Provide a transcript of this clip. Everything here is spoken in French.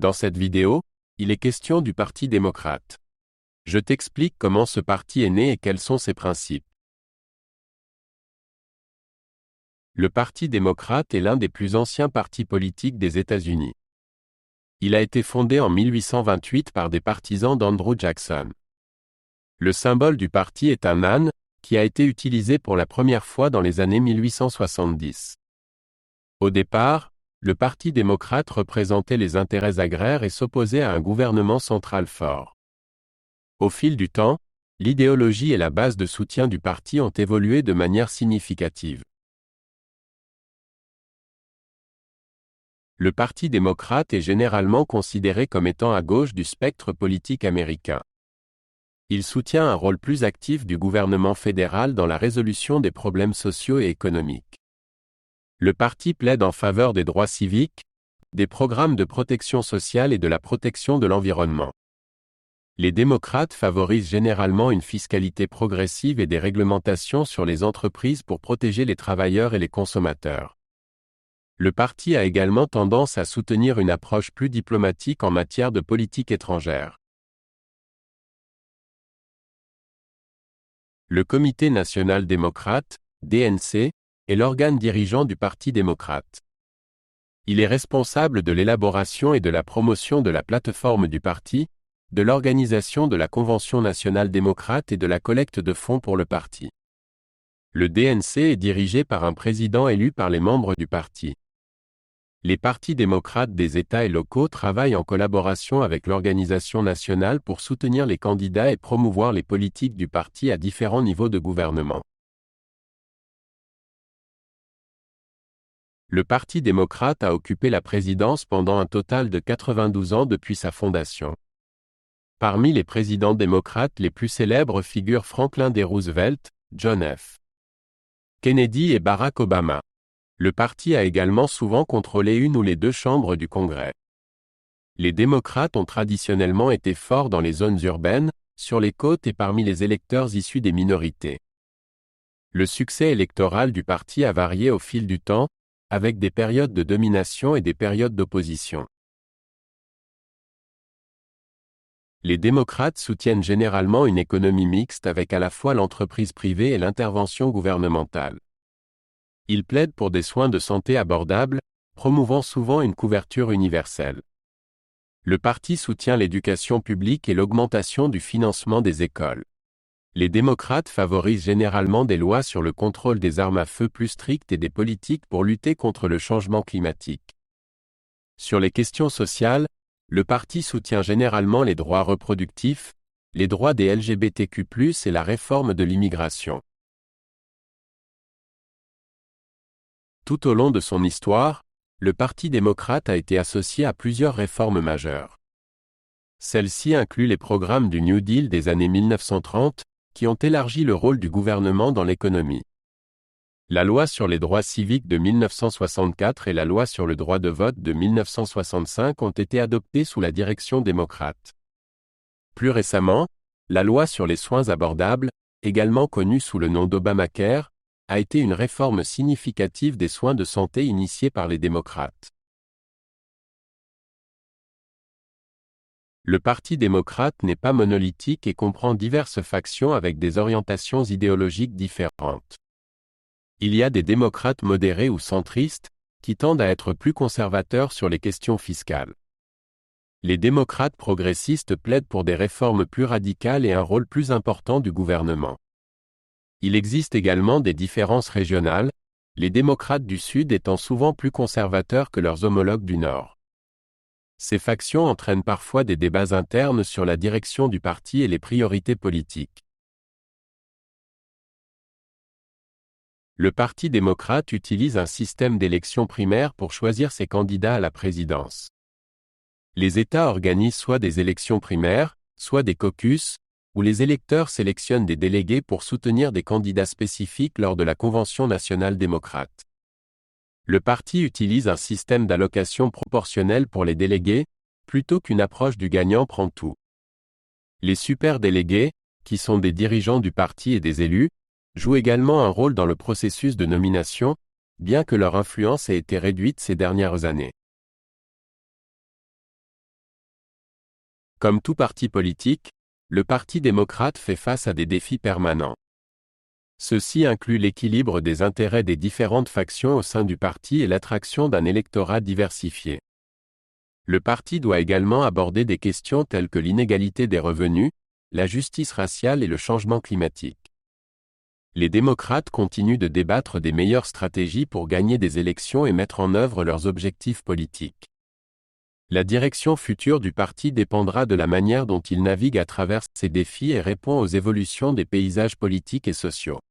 Dans cette vidéo, il est question du Parti démocrate. Je t'explique comment ce parti est né et quels sont ses principes. Le Parti démocrate est l'un des plus anciens partis politiques des États-Unis. Il a été fondé en 1828 par des partisans d'Andrew Jackson. Le symbole du parti est un âne, qui a été utilisé pour la première fois dans les années 1870. Au départ, le Parti démocrate représentait les intérêts agraires et s'opposait à un gouvernement central fort. Au fil du temps, l'idéologie et la base de soutien du parti ont évolué de manière significative. Le Parti démocrate est généralement considéré comme étant à gauche du spectre politique américain. Il soutient un rôle plus actif du gouvernement fédéral dans la résolution des problèmes sociaux et économiques. Le parti plaide en faveur des droits civiques, des programmes de protection sociale et de la protection de l'environnement. Les démocrates favorisent généralement une fiscalité progressive et des réglementations sur les entreprises pour protéger les travailleurs et les consommateurs. Le parti a également tendance à soutenir une approche plus diplomatique en matière de politique étrangère. Le Comité national démocrate, DNC, est l'organe dirigeant du Parti démocrate. Il est responsable de l'élaboration et de la promotion de la plateforme du parti, de l'organisation de la Convention nationale démocrate et de la collecte de fonds pour le parti. Le DNC est dirigé par un président élu par les membres du parti. Les partis démocrates des États et locaux travaillent en collaboration avec l'organisation nationale pour soutenir les candidats et promouvoir les politiques du parti à différents niveaux de gouvernement. Le Parti démocrate a occupé la présidence pendant un total de 92 ans depuis sa fondation. Parmi les présidents démocrates les plus célèbres figurent Franklin D. Roosevelt, John F. Kennedy et Barack Obama. Le parti a également souvent contrôlé une ou les deux chambres du Congrès. Les démocrates ont traditionnellement été forts dans les zones urbaines, sur les côtes et parmi les électeurs issus des minorités. Le succès électoral du parti a varié au fil du temps, avec des périodes de domination et des périodes d'opposition. Les démocrates soutiennent généralement une économie mixte avec à la fois l'entreprise privée et l'intervention gouvernementale. Ils plaident pour des soins de santé abordables, promouvant souvent une couverture universelle. Le parti soutient l'éducation publique et l'augmentation du financement des écoles. Les démocrates favorisent généralement des lois sur le contrôle des armes à feu plus strictes et des politiques pour lutter contre le changement climatique. Sur les questions sociales, le parti soutient généralement les droits reproductifs, les droits des LGBTQ+, et la réforme de l'immigration. Tout au long de son histoire, le Parti démocrate a été associé à plusieurs réformes majeures. Celles-ci incluent les programmes du New Deal des années 1930, qui ont élargi le rôle du gouvernement dans l'économie. La loi sur les droits civiques de 1964 et la loi sur le droit de vote de 1965 ont été adoptées sous la direction démocrate. Plus récemment, la loi sur les soins abordables, également connue sous le nom d'Obamacare, a été une réforme significative des soins de santé initiée par les démocrates. Le Parti démocrate n'est pas monolithique et comprend diverses factions avec des orientations idéologiques différentes. Il y a des démocrates modérés ou centristes, qui tendent à être plus conservateurs sur les questions fiscales. Les démocrates progressistes plaident pour des réformes plus radicales et un rôle plus important du gouvernement. Il existe également des différences régionales, les démocrates du Sud étant souvent plus conservateurs que leurs homologues du Nord. Ces factions entraînent parfois des débats internes sur la direction du parti et les priorités politiques. Le Parti démocrate utilise un système d'élection primaire pour choisir ses candidats à la présidence. Les États organisent soit des élections primaires, soit des caucus, où les électeurs sélectionnent des délégués pour soutenir des candidats spécifiques lors de la Convention nationale démocrate. Le parti utilise un système d'allocation proportionnelle pour les délégués, plutôt qu'une approche du gagnant prend tout. Les superdélégués, qui sont des dirigeants du parti et des élus, jouent également un rôle dans le processus de nomination, bien que leur influence ait été réduite ces dernières années. Comme tout parti politique, le Parti démocrate fait face à des défis permanents. Ceux-ci incluent l'équilibre des intérêts des différentes factions au sein du parti et l'attraction d'un électorat diversifié. Le parti doit également aborder des questions telles que l'inégalité des revenus, la justice raciale et le changement climatique. Les démocrates continuent de débattre des meilleures stratégies pour gagner des élections et mettre en œuvre leurs objectifs politiques. La direction future du parti dépendra de la manière dont il navigue à travers ces défis et répond aux évolutions des paysages politiques et sociaux.